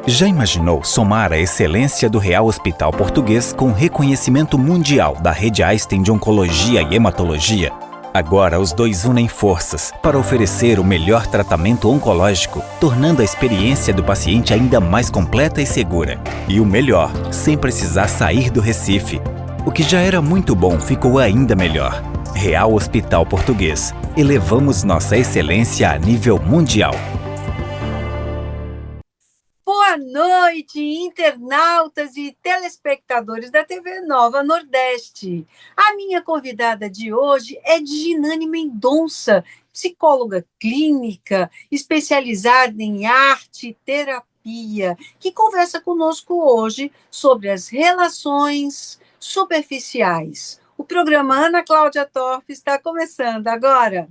Já imaginou somar a excelência do Real Hospital Português com reconhecimento mundial da Rede Einstein de Oncologia e Hematologia? Agora os dois unem forças para oferecer o melhor tratamento oncológico, tornando a experiência do paciente ainda mais completa e segura. E o melhor, sem precisar sair do Recife. O que já era muito bom ficou ainda melhor. Real Hospital Português. Elevamos nossa excelência a nível mundial. Boa noite, internautas e telespectadores da TV Nova Nordeste. A minha convidada de hoje é Ginane Mendonça, psicóloga clínica, especializada em arte e terapia, que conversa conosco hoje sobre as relações superficiais. O programa Ana Cláudia Torf está começando agora.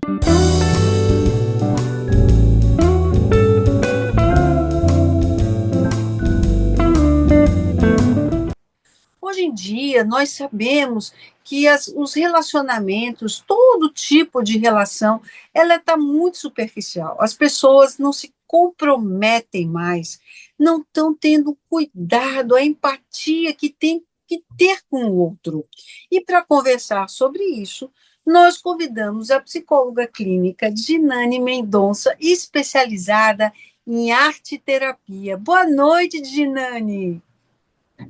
Hoje em dia, nós sabemos que os relacionamentos, todo tipo de relação, ela está muito superficial. As pessoas não se comprometem mais, não estão tendo cuidado, a empatia que tem que ter com o outro. E para conversar sobre isso, nós convidamos a psicóloga clínica Ginane Mendonça, especializada em arte e terapia. Boa noite, Ginane.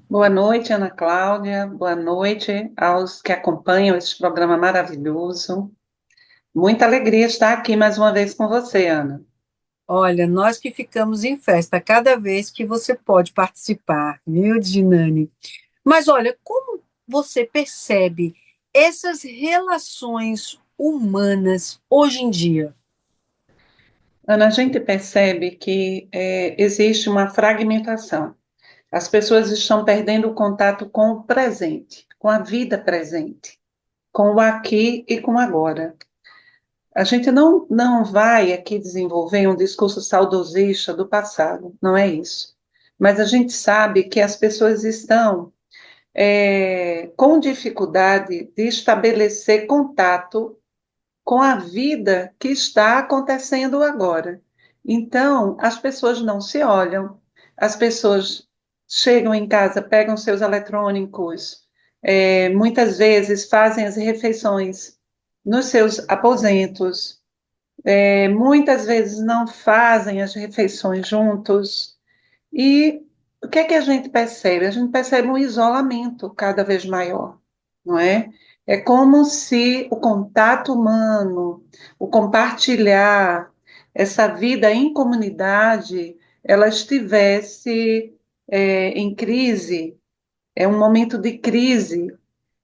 Boa noite, Ana Cláudia. Boa noite aos que acompanham esse programa maravilhoso. Muita alegria estar aqui mais uma vez com você, Ana. Olha, nós que ficamos em festa cada vez que você pode participar, viu, Ginane? Mas olha, como você percebe essas relações humanas hoje em dia? Ana, a gente percebe que existe uma fragmentação. As pessoas estão perdendo o contato com o presente, com a vida presente, com o aqui e com o agora. A gente não vai aqui desenvolver um discurso saudosista do passado, não é isso. Mas a gente sabe que as pessoas estão com dificuldade de estabelecer contato com a vida que está acontecendo agora. Então, as pessoas não se olham, as pessoas chegam em casa, pegam seus eletrônicos, muitas vezes fazem as refeições nos seus aposentos, muitas vezes não fazem as refeições juntos. E o que é que a gente percebe? A gente percebe um isolamento cada vez maior, não é? É como se o contato humano, o compartilhar essa vida em comunidade, ela estivesse em crise, é um momento de crise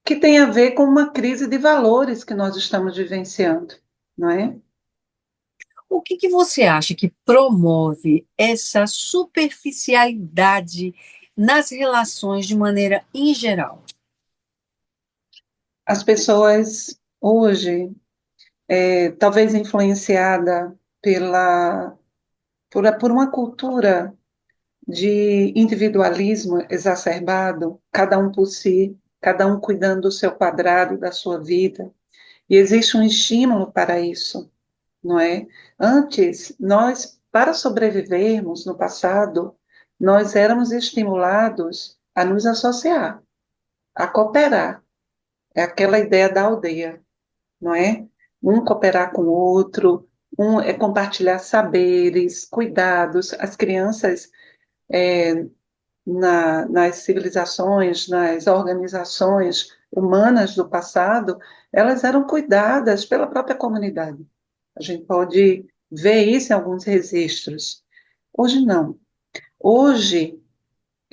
que tem a ver com uma crise de valores que nós estamos vivenciando, não é? O que você acha que promove essa superficialidade nas relações de maneira em geral? As pessoas hoje, talvez influenciada por uma cultura de individualismo exacerbado, cada um por si, cada um cuidando do seu quadrado, da sua vida, e existe um estímulo para isso, não é? Antes, nós, para sobrevivermos no passado, nós éramos estimulados a nos associar, a cooperar. É aquela ideia da aldeia, não é? Um cooperar com o outro, um é compartilhar saberes, cuidados. As crianças, nas civilizações, nas organizações humanas do passado, elas eram cuidadas pela própria comunidade. A gente pode ver isso em alguns registros. Hoje não. Hoje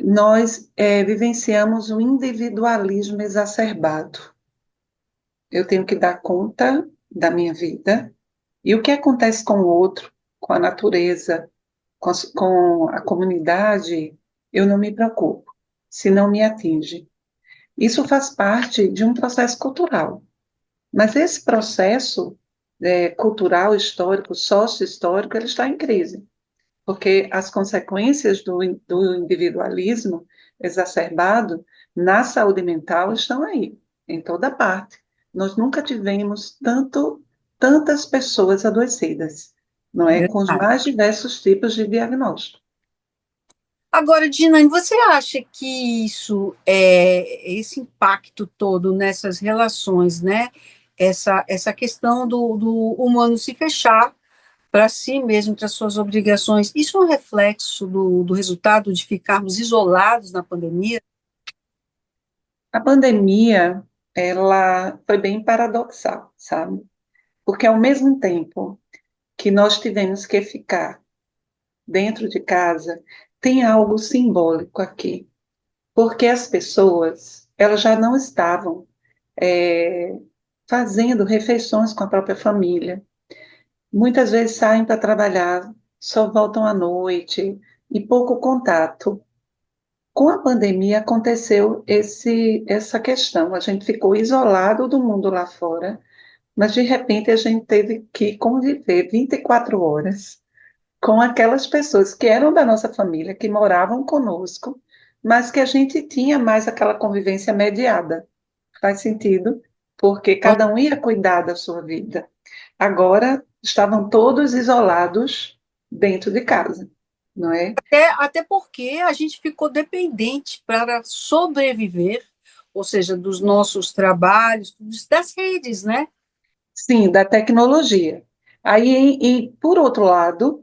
nós vivenciamos o individualismo exacerbado. Eu tenho que dar conta da minha vida e o que acontece com o outro, com a natureza, com a comunidade, eu não me preocupo, se não me atinge. Isso faz parte de um processo cultural, mas esse processo cultural, histórico, sócio-histórico, ele está em crise, porque as consequências do individualismo exacerbado na saúde mental estão aí, em toda parte. Nós nunca tivemos tantas pessoas adoecidas, não é? Com os Verdade. mais diversos tipos de diagnóstico. Agora, Dinane, você acha que esse impacto todo nessas relações, né? Essa questão do humano se fechar para si mesmo, para suas obrigações, isso é um reflexo do resultado de ficarmos isolados na pandemia? A pandemia, ela foi bem paradoxal, sabe? Porque ao mesmo tempo que nós tivemos que ficar dentro de casa, tem algo simbólico aqui, porque as pessoas, elas já não estavam é, fazendo refeições com a própria família. Muitas vezes saem para trabalhar, só voltam à noite e pouco contato. Com a pandemia aconteceu essa questão. A gente ficou isolado do mundo lá fora, mas de repente a gente teve que conviver 24 horas com aquelas pessoas que eram da nossa família, que moravam conosco, mas que a gente tinha mais aquela convivência mediada. Faz sentido? Porque cada um ia cuidar da sua vida. Agora estavam todos isolados dentro de casa, não é? Até porque a gente ficou dependente para sobreviver, ou seja, dos nossos trabalhos, das redes, né? Sim, da tecnologia. Aí, e por outro lado,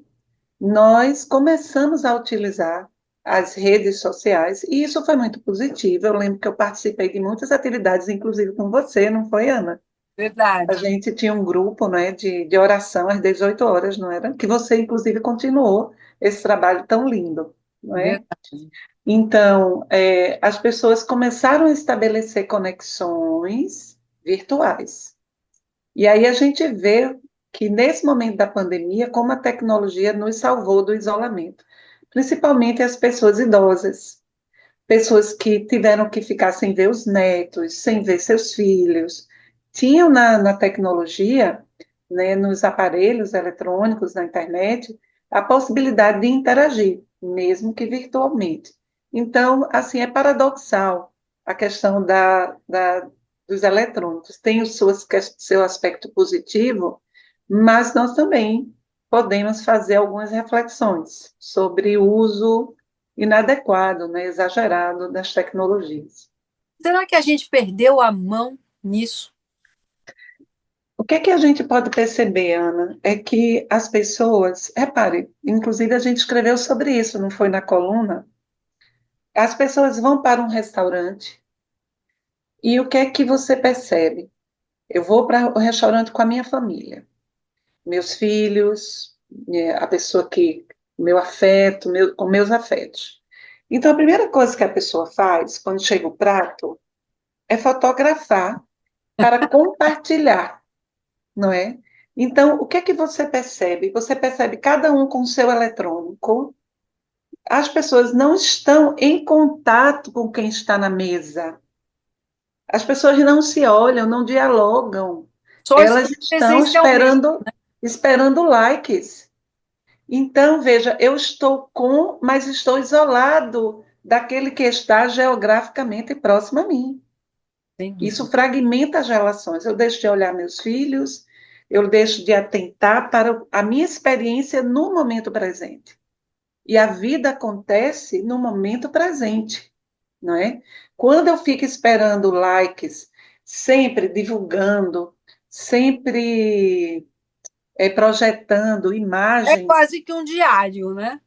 nós começamos a utilizar as redes sociais, e isso foi muito positivo. Eu lembro que eu participei de muitas atividades, inclusive com você, não foi, Ana? A Verdade, gente tinha um grupo, não é, de oração às 18 horas, não era? Que você, inclusive, continuou esse trabalho tão lindo, não é? verdade. Então, as pessoas começaram a estabelecer conexões virtuais. E aí a gente vê que, nesse momento da pandemia, como a tecnologia nos salvou do isolamento, principalmente as pessoas idosas, pessoas que tiveram que ficar sem ver os netos, sem ver seus filhos, tinham na tecnologia, né, nos aparelhos eletrônicos, na internet, a possibilidade de interagir, mesmo que virtualmente. Então, assim, é paradoxal a questão dos eletrônicos. Tem seu aspecto positivo, mas nós também podemos fazer algumas reflexões sobre o uso inadequado, né, exagerado das tecnologias. Será que a gente perdeu a mão nisso? O que é que a gente pode perceber, Ana, é que as pessoas, repare, inclusive a gente escreveu sobre isso, não foi na coluna? As pessoas vão para um restaurante e o que é que você percebe? Eu vou para o restaurante com a minha família, meus filhos, a pessoa que, meu afeto, com meus afetos. Então, a primeira coisa que a pessoa faz quando chega o prato é fotografar para compartilhar, não é? Então, o que é que você percebe? Você percebe cada um com o seu eletrônico. As pessoas não estão em contato com quem está na mesa. As pessoas não se olham, não dialogam. Só Elas estamos estão presencialmente. esperando likes. Então, veja, eu estou mas estou isolado daquele que está geograficamente próximo a mim. Sem Isso dúvida. fragmenta as relações. Eu deixo de olhar meus filhos, eu deixo de atentar para a minha experiência no momento presente. E a vida acontece no momento presente, não é? Quando eu fico esperando likes, sempre divulgando, sempre projetando É imagens. quase que um diário, né?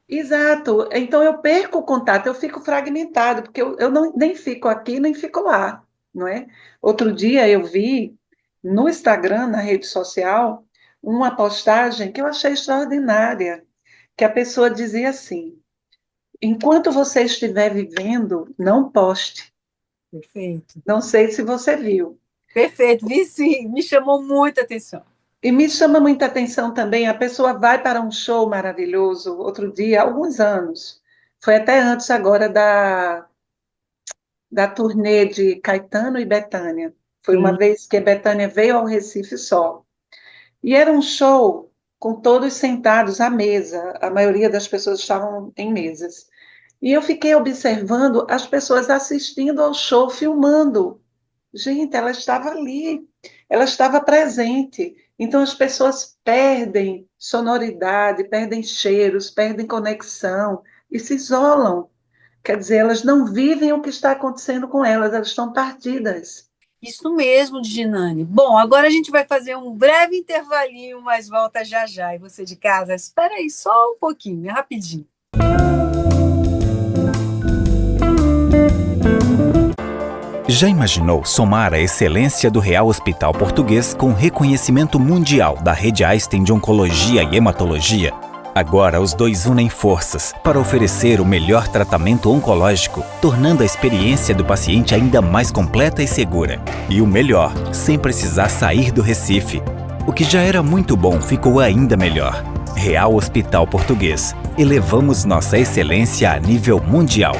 Exato. Então eu perco o contato, eu fico fragmentado, porque eu não, nem fico aqui, nem fico lá, não é? Outro dia eu vi no Instagram, na rede social, uma postagem que eu achei extraordinária, que a pessoa dizia assim: enquanto você estiver vivendo, não poste. Perfeito. Não sei se você viu. Perfeito. Vi sim, me chamou muita atenção. E me chama muita atenção também, a pessoa vai para um show maravilhoso, outro dia, há alguns anos, foi até antes agora da turnê de Caetano e Bethânia. Foi uma Sim. vez que a Bethânia veio ao Recife só. E era um show com todos sentados à mesa, a maioria das pessoas estavam em mesas. E eu fiquei observando as pessoas assistindo ao show, filmando. Gente, ela estava ali, ela estava presente. Então as pessoas perdem sonoridade, perdem cheiros, perdem conexão, e se isolam. Quer dizer, elas não vivem o que está acontecendo com elas, elas estão partidas. Isso mesmo, Ginane. Bom, agora a gente vai fazer um breve intervalinho, mas volta já já. E você de casa, espera aí só um pouquinho, é rapidinho. Já imaginou somar a excelência do Real Hospital Português com reconhecimento mundial da Rede Einstein de Oncologia e Hematologia? Agora os dois unem forças para oferecer o melhor tratamento oncológico, tornando a experiência do paciente ainda mais completa e segura. E o melhor, sem precisar sair do Recife. O que já era muito bom ficou ainda melhor. Real Hospital Português. Elevamos nossa excelência a nível mundial.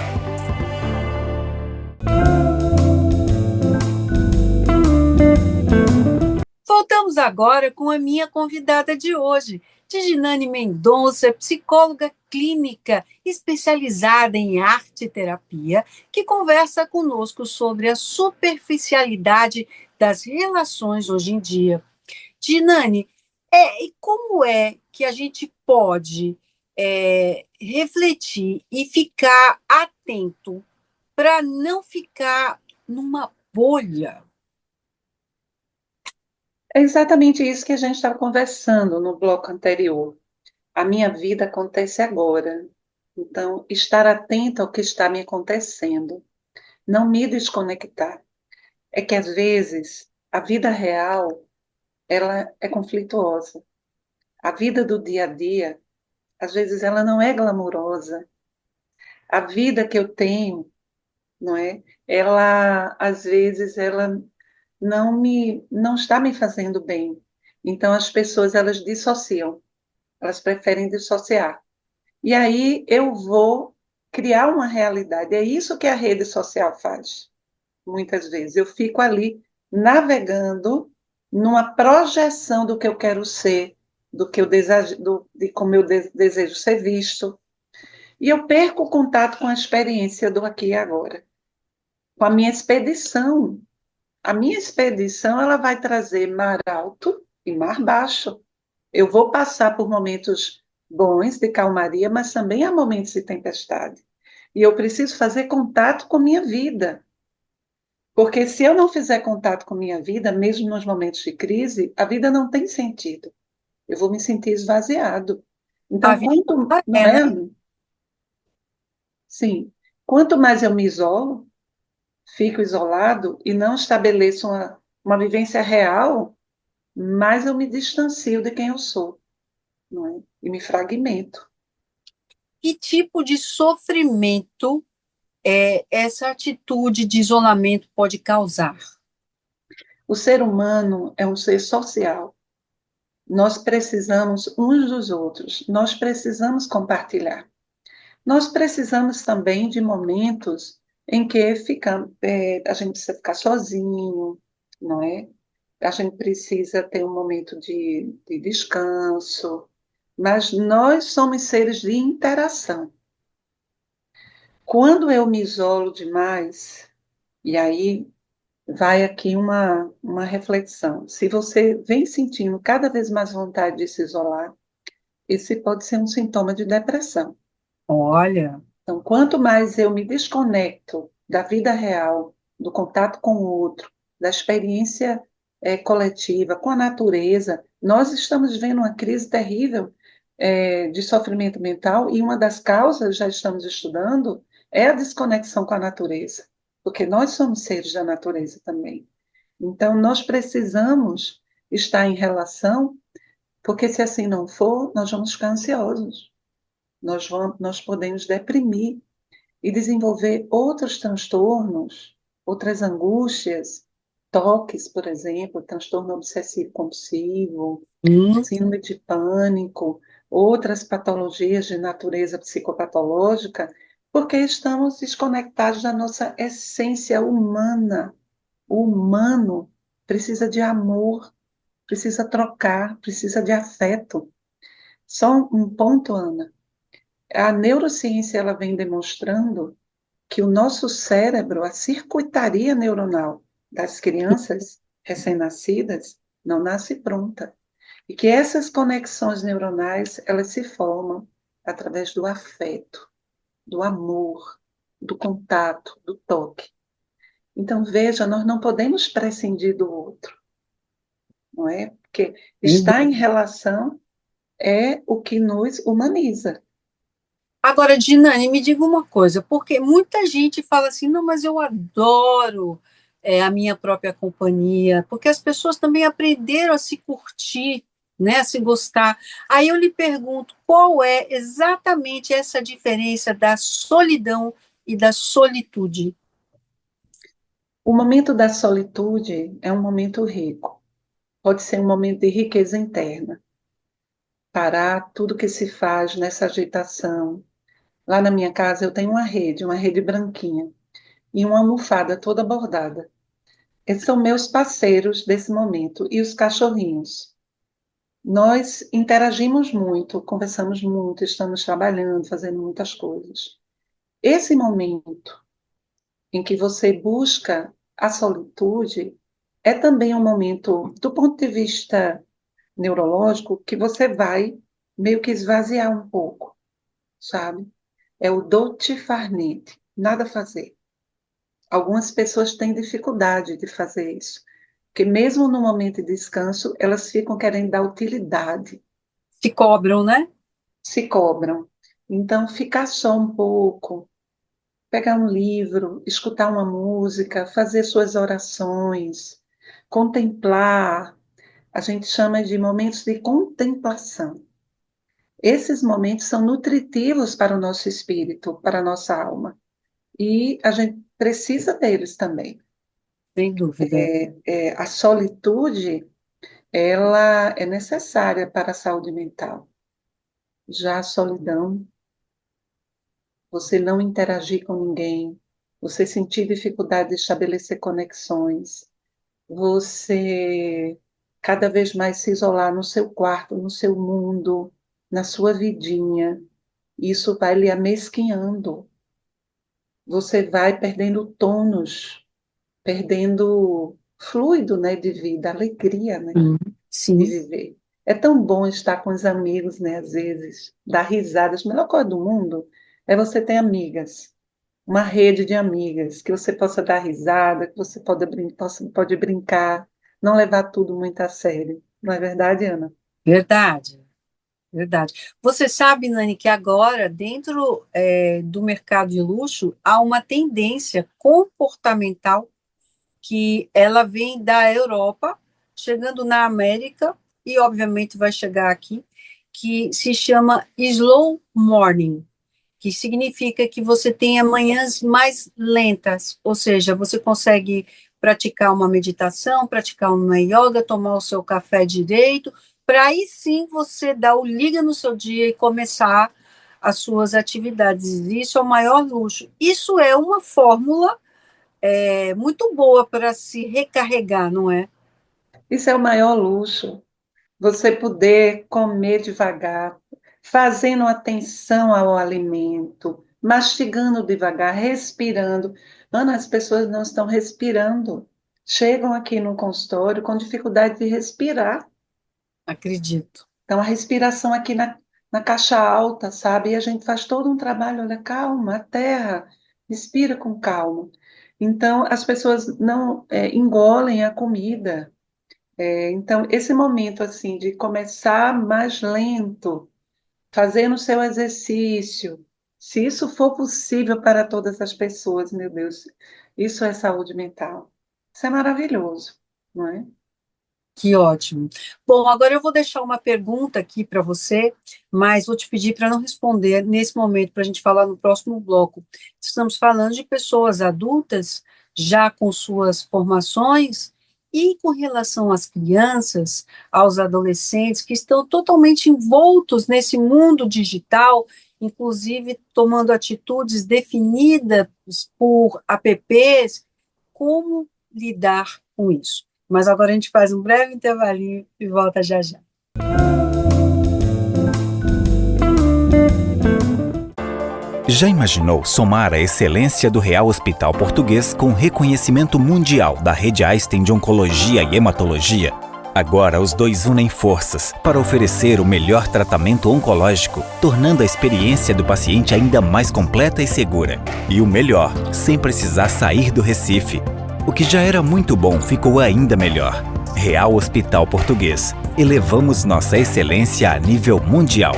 Voltamos agora com a minha convidada de hoje, Ginane Mendonça, psicóloga clínica especializada em arte e terapia, que conversa conosco sobre a superficialidade das relações hoje em dia. Ginane, e como é que a gente pode refletir e ficar atento para não ficar numa bolha? É exatamente isso que a gente estava conversando no bloco anterior. A minha vida acontece agora. Então, estar atento ao que está me acontecendo, não me desconectar. É que às vezes a vida real, ela é conflituosa. A vida do dia a dia, às vezes ela não é glamurosa. A vida que eu tenho, não é? Ela às vezes ela não está me fazendo bem. Então as pessoas elas dissociam, elas preferem dissociar. E aí eu vou criar uma realidade. É isso que a rede social faz. Muitas vezes eu fico ali navegando numa projeção do que eu quero ser, do que eu desejo, de como eu desejo ser visto, e eu perco o contato com a experiência do aqui e agora, com a minha expedição. A minha expedição ela vai trazer mar alto e mar baixo. Eu vou passar por momentos bons de calmaria, mas também há momentos de tempestade. E eu preciso fazer contato com minha vida. Porque se eu não fizer contato com minha vida, mesmo nos momentos de crise, a vida não tem sentido. Eu vou me sentir esvaziado. A Então, vida quanto, não é, né? é? Sim. Quanto mais eu me isolo, fico isolado e não estabeleço uma vivência real, mais eu me distancio de quem eu sou, não é? E me fragmento. Que tipo de sofrimento essa atitude de isolamento pode causar? O ser humano é um ser social. Nós precisamos uns dos outros, nós precisamos compartilhar. Nós precisamos também de momentos em que a gente precisa ficar sozinho, não é? A gente precisa ter um momento de descanso, mas nós somos seres de interação. Quando eu me isolo demais, e aí vai aqui uma reflexão. Se você vem sentindo cada vez mais vontade de se isolar, esse pode ser um sintoma de depressão. Olha, Então, quanto mais eu me desconecto da vida real, do contato com o outro, da experiência coletiva, com a natureza, nós estamos vivendo uma crise terrível de sofrimento mental e uma das causas, já estamos estudando, é a desconexão com a natureza, porque nós somos seres da natureza também. Então, nós precisamos estar em relação, porque se assim não for, nós vamos ficar ansiosos, nós podemos deprimir e desenvolver outros transtornos, outras angústias, toques, por exemplo, transtorno obsessivo compulsivo, síndrome de pânico, outras patologias de natureza psicopatológica, porque estamos desconectados da nossa essência humana. O humano precisa de amor, precisa trocar, precisa de afeto. Só um ponto, Ana. A neurociência ela vem demonstrando que o nosso cérebro, a circuitaria neuronal das crianças recém-nascidas, não nasce pronta. E que essas conexões neuronais, elas se formam através do afeto. do amor, do contato, do toque. Então, veja, nós não podemos prescindir do outro, não é? Porque estar em relação é o que nos humaniza. Agora, Dinane, me diga uma coisa, porque muita gente fala assim, não, mas eu adoro a minha própria companhia, porque as pessoas também aprenderam a se curtir, né, a se gostar. Aí eu lhe pergunto, qual é exatamente essa diferença da solidão e da solitude? O momento da solitude é um momento rico. Pode ser um momento de riqueza interna. Parar tudo que se faz nessa agitação. Lá na minha casa eu tenho uma rede branquinha, e uma almofada toda bordada. Esses são meus parceiros desse momento, e os cachorrinhos. Nós interagimos muito, conversamos muito, estamos trabalhando, fazendo muitas coisas. Esse momento em que você busca a solitude é também um momento, do ponto de vista neurológico, que você vai meio que esvaziar um pouco, sabe? É o do-te farnete, nada a fazer. Algumas pessoas têm dificuldade de fazer isso, porque mesmo no momento de descanso, elas ficam querendo dar utilidade, Se cobram, né? se cobram. Então, ficar só um pouco, pegar um livro, escutar uma música, fazer suas orações, contemplar, a gente chama de momentos de contemplação. Esses momentos são nutritivos para o nosso espírito, para a nossa alma. E a gente precisa deles também. Sem dúvida. A solitude, ela é necessária para a saúde mental. Já a solidão, você não interagir com ninguém, você sentir dificuldade de estabelecer conexões, você cada vez mais se isolar no seu quarto, no seu mundo, na sua vidinha, isso vai lhe amesquinhando. Você vai perdendo tônus, perdendo fluido, né, de vida, alegria, né, de Sim, viver. É tão bom estar com os amigos, né, às vezes, dar risadas. A melhor coisa do mundo é você ter amigas, uma rede de amigas, que você possa dar risada, que você pode brincar, não levar tudo muito a sério. Não é verdade, Ana? verdade. Verdade. Você sabe, Nani, que agora, dentro do mercado de luxo, há uma tendência comportamental que ela vem da Europa, chegando na América e, obviamente, vai chegar aqui, que se chama slow morning, que significa que você tenha manhãs mais lentas, ou seja, você consegue praticar uma meditação, praticar uma yoga, tomar o seu café direito, para aí sim você dar o liga no seu dia e começar as suas atividades. Isso é o maior luxo. Isso é uma fórmula muito boa para se recarregar, não é? Isso é o maior luxo. Você poder comer devagar, fazendo atenção ao alimento, mastigando devagar, respirando. Ana, as pessoas não estão respirando. Chegam aqui no consultório com dificuldade de respirar. Acredito. Então, a respiração aqui na caixa alta, sabe? E a gente faz todo um trabalho, olha, calma, a terra, respira com calma. Então, as pessoas não engolem a comida. Então, esse momento, assim, de começar mais lento, fazendo o seu exercício, se isso for possível para todas as pessoas, meu Deus, isso é saúde mental. Isso é maravilhoso, não é? Que ótimo. Bom, agora eu vou deixar uma pergunta aqui para você, mas vou te pedir para não responder nesse momento, para a gente falar no próximo bloco. Estamos falando de pessoas adultas, já com suas formações, e com relação às crianças, aos adolescentes, que estão totalmente envoltos nesse mundo digital, inclusive tomando atitudes definidas por apps, como lidar com isso? Mas agora a gente faz um breve intervalinho e volta já já. Já imaginou somar a excelência do Real Hospital Português com reconhecimento mundial da Rede Einstein de Oncologia e Hematologia? Agora os dois unem forças para oferecer o melhor tratamento oncológico, tornando a experiência do paciente ainda mais completa e segura. E o melhor, sem precisar sair do Recife. O que já era muito bom ficou ainda melhor. Real Hospital Português. Elevamos nossa excelência a nível mundial.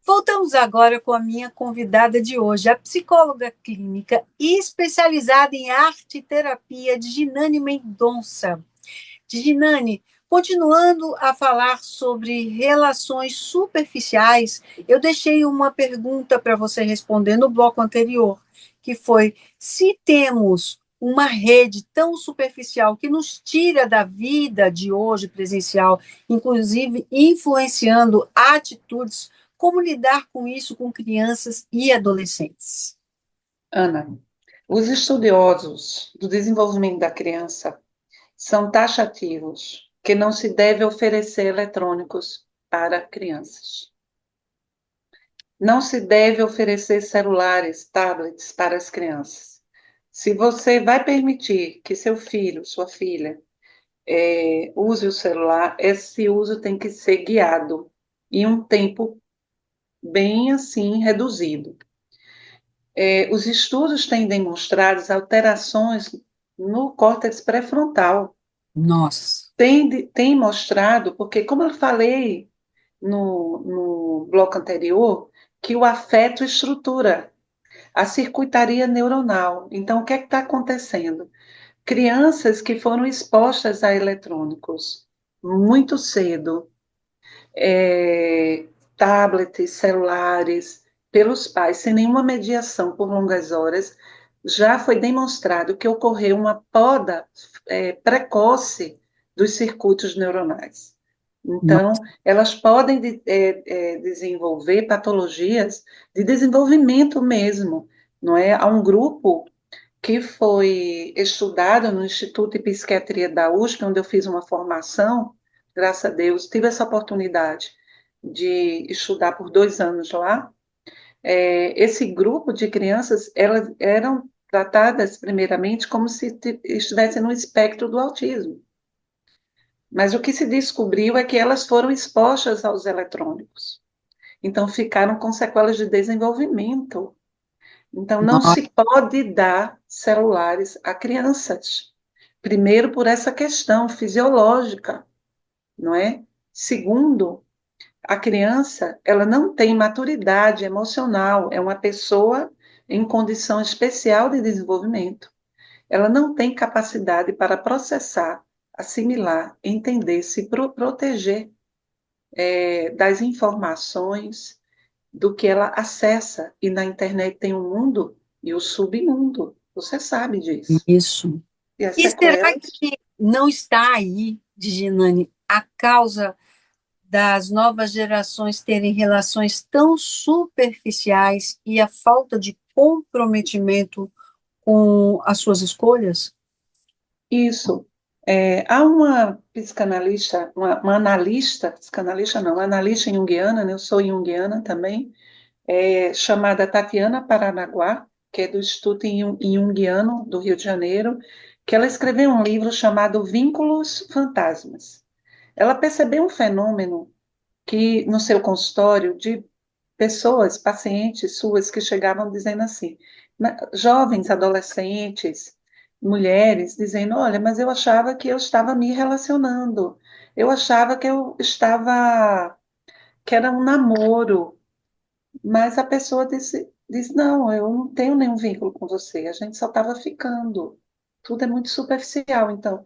Voltamos agora com a minha convidada de hoje, a psicóloga clínica e especializada em arte e terapia, Diginane Mendonça. Diginane, continuando a falar sobre relações superficiais, eu deixei uma pergunta para você responder no bloco anterior, que foi: se temos uma rede tão superficial que nos tira da vida de hoje presencial, inclusive influenciando atitudes, como lidar com isso com crianças e adolescentes? Ana, os estudiosos do desenvolvimento da criança são taxativos que não se deve oferecer eletrônicos para crianças. Não se deve oferecer celulares, tablets para as crianças. Se você vai permitir que seu filho, sua filha, use o celular, esse uso tem que ser guiado em um tempo bem assim reduzido. Os estudos têm demonstrado alterações no córtex pré-frontal. Nossa. Tem mostrado, porque como eu falei no bloco anterior, que o afeto estrutura a circuitaria neuronal. Então, o que é que está acontecendo? Crianças que foram expostas a eletrônicos muito cedo, tablets, celulares, pelos pais, sem nenhuma mediação por longas horas, já foi demonstrado que ocorreu uma poda precoce dos circuitos neuronais. Então, elas podem desenvolver patologias de desenvolvimento mesmo, não é? Há um grupo que foi estudado no Instituto de Psiquiatria da USP, onde eu fiz uma formação, graças a Deus, tive essa oportunidade de estudar por 2 anos lá. Esse grupo de crianças, elas eram tratadas primeiramente como se estivessem no espectro do autismo. Mas o que se descobriu é que elas foram expostas aos eletrônicos. Então, ficaram com sequelas de desenvolvimento. Então, não Nossa. se pode dar celulares a crianças. Primeiro, por essa questão fisiológica, não é? Segundo, a criança, ela não tem maturidade emocional, é uma pessoa em condição especial de desenvolvimento. Ela não tem capacidade para processar, assimilar, entender, se proteger das informações do que ela acessa. E na internet tem o mundo e o submundo. Você sabe disso. Isso. E as E será sequelas. que não está aí, Diginane, a causa das novas gerações terem relações tão superficiais e a falta de comprometimento com as suas escolhas? Isso. Há uma psicanalista, uma analista, psicanalista não, uma analista junguiana, né? Eu sou junguiana também, chamada Tatiana Paranaguá, que é do Instituto Junguiano do Rio de Janeiro, que ela escreveu um livro chamado Vínculos Fantasmas. Ela percebeu um fenômeno que no seu consultório de pessoas, pacientes suas que chegavam dizendo assim, jovens, adolescentes, mulheres, dizendo, olha, mas eu achava que eu estava me relacionando, eu achava que eu estava, que era um namoro, mas a pessoa disse, não, eu não tenho nenhum vínculo com você, a gente só estava ficando. Tudo é muito superficial, então,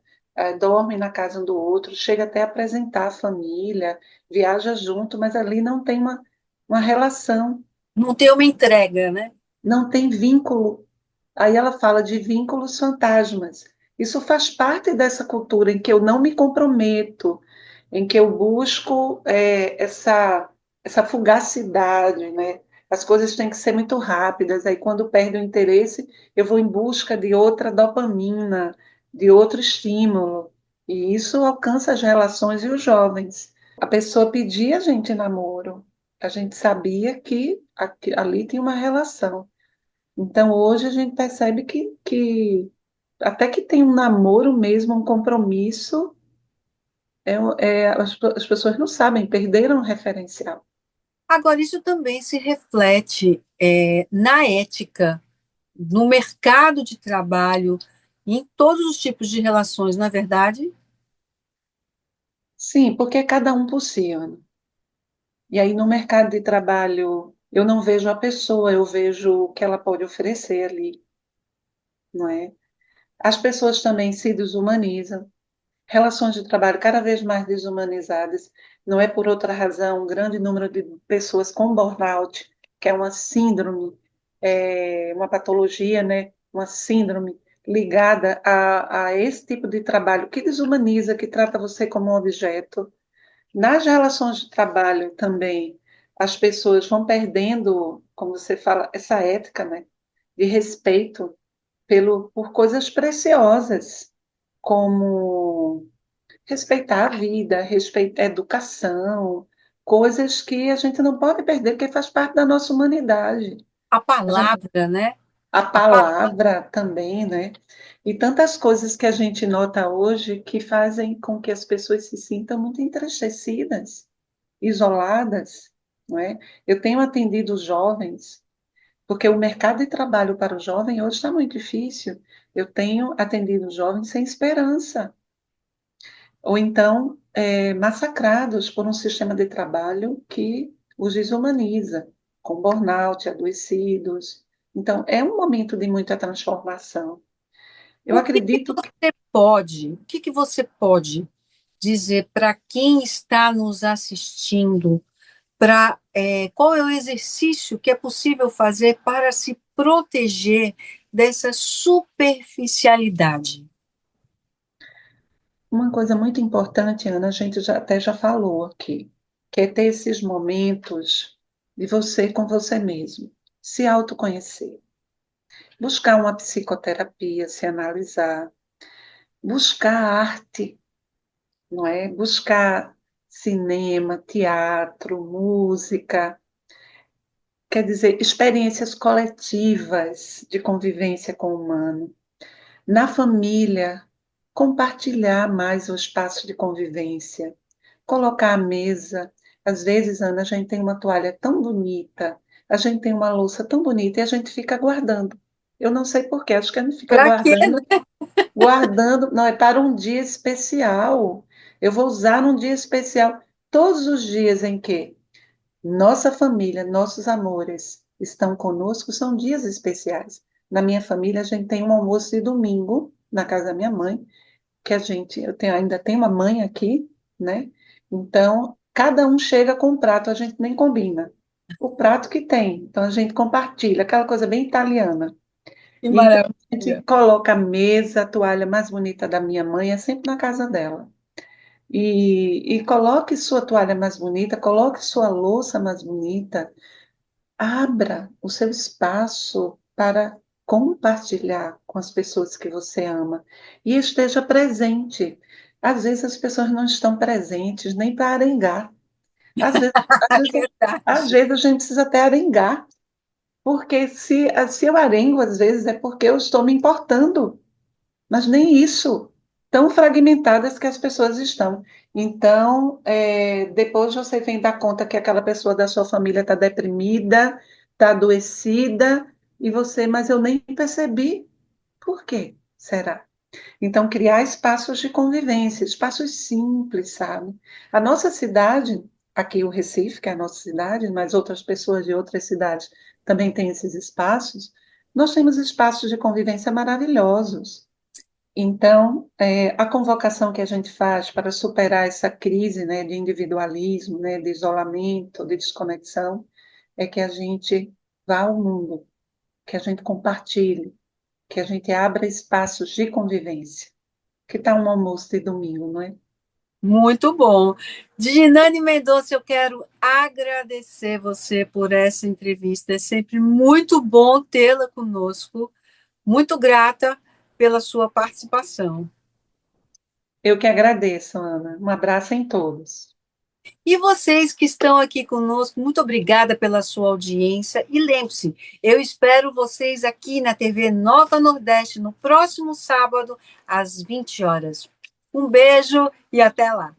dorme na casa um do outro, chega até a apresentar a família, viaja junto, mas ali não tem uma relação, Não tem uma entrega, né? não tem vínculo. Aí ela fala de vínculos fantasmas. Isso faz parte dessa cultura em que eu não me comprometo, em que eu busco essa fugacidade, né? As coisas têm que ser muito rápidas. Aí, quando perde o interesse, eu vou em busca de outra dopamina, de outro estímulo. E isso alcança as relações e os jovens. A pessoa pedia a gente namoro. A gente sabia que ali tinha uma relação. Então, hoje a gente percebe que até que tem um namoro mesmo, um compromisso, as pessoas não sabem, perderam o referencial. Agora, isso também se reflete na ética, no mercado de trabalho, em todos os tipos de relações, na verdade. Sim, porque é cada um por si, Ana. E aí, no mercado de trabalho, eu não vejo a pessoa, eu vejo o que ela pode oferecer ali, não é? As pessoas também se desumanizam, relações de trabalho cada vez mais desumanizadas, não é por outra razão, um grande número de pessoas com burnout, que é uma síndrome, uma patologia, né? Uma síndrome ligada a esse tipo de trabalho que desumaniza, que trata você como um objeto. Nas relações de trabalho também, as pessoas vão perdendo, como você fala, essa ética, né? De respeito por coisas preciosas, como respeitar a vida, respeitar a educação, coisas que a gente não pode perder, porque faz parte da nossa humanidade. A A gente, palavra, né? a A pa- palavra também, né? E tantas coisas que a gente nota hoje que fazem com que as pessoas se sintam muito entristecidas, isoladas, não é? Eu tenho atendido os jovens, porque o mercado de trabalho para o jovem hoje está muito difícil. Eu tenho atendido os jovens sem esperança, ou então massacrados por um sistema de trabalho que os desumaniza, com burnout, adoecidos. Então, é um momento de muita transformação. Eu acredito que o que que você pode dizer para quem está nos assistindo, qual é o exercício que é possível fazer para se proteger dessa superficialidade? uma coisa muito importante, Ana, a gente até já falou aqui, que é ter esses momentos de você com você mesmo, se autoconhecer, buscar uma psicoterapia, se analisar, buscar arte, não é? Buscar cinema, teatro, música, quer dizer, experiências coletivas de convivência com o humano. Na família, compartilhar mais o espaço de convivência, colocar a mesa. Às vezes, Ana, a gente tem uma toalha tão bonita, a gente tem uma louça tão bonita e a gente fica guardando. Eu não sei por quê, acho que a gente fica Para quê? guardando, não, é para um dia especial. Eu vou usar num dia especial. Todos os dias em que nossa família, nossos amores estão conosco, são dias especiais. Na minha família, a gente tem um almoço de domingo na casa da minha mãe, que ainda tenho uma mãe aqui, né? Então, cada um chega com um prato, a gente nem combina. O prato que tem, então a gente compartilha, aquela coisa bem italiana. Que Então, a gente maravilha. coloca a mesa, a toalha mais bonita da minha mãe é sempre na casa dela. E coloque sua toalha mais bonita, coloque sua louça mais bonita, abra o seu espaço para compartilhar com as pessoas que você ama e esteja presente. Às vezes as pessoas não estão presentes nem para arengar. Às vezes, às vezes, às Verdade. vezes a gente precisa até arengar, porque se eu arengo, às vezes é porque eu estou me importando. Mas nem isso, tão fragmentadas que as pessoas estão. Então, depois você vem dar conta que aquela pessoa da sua família está deprimida, está adoecida, mas eu nem percebi. Por quê? Será? Então, criar espaços de convivência, espaços simples, sabe? A nossa cidade, aqui o Recife, que é a nossa cidade, mas outras pessoas de outras cidades também têm esses espaços, nós temos espaços de convivência maravilhosos. Então, a convocação que a gente faz para superar essa crise, né, de individualismo, né, de isolamento, de desconexão, é que a gente vá ao mundo, que a gente compartilhe, que a gente abra espaços de convivência. Que tal um almoço de domingo, não é? Muito bom. Ginane Mendonça, eu quero agradecer você por essa entrevista. É sempre muito bom tê-la conosco. Muito grata pela sua participação. Eu que agradeço, Ana. Um abraço em todos. E vocês que estão aqui conosco, muito obrigada pela sua audiência. E lembre-se, eu espero vocês aqui na TV Nova Nordeste no próximo sábado, às 20 horas. Um beijo e até lá.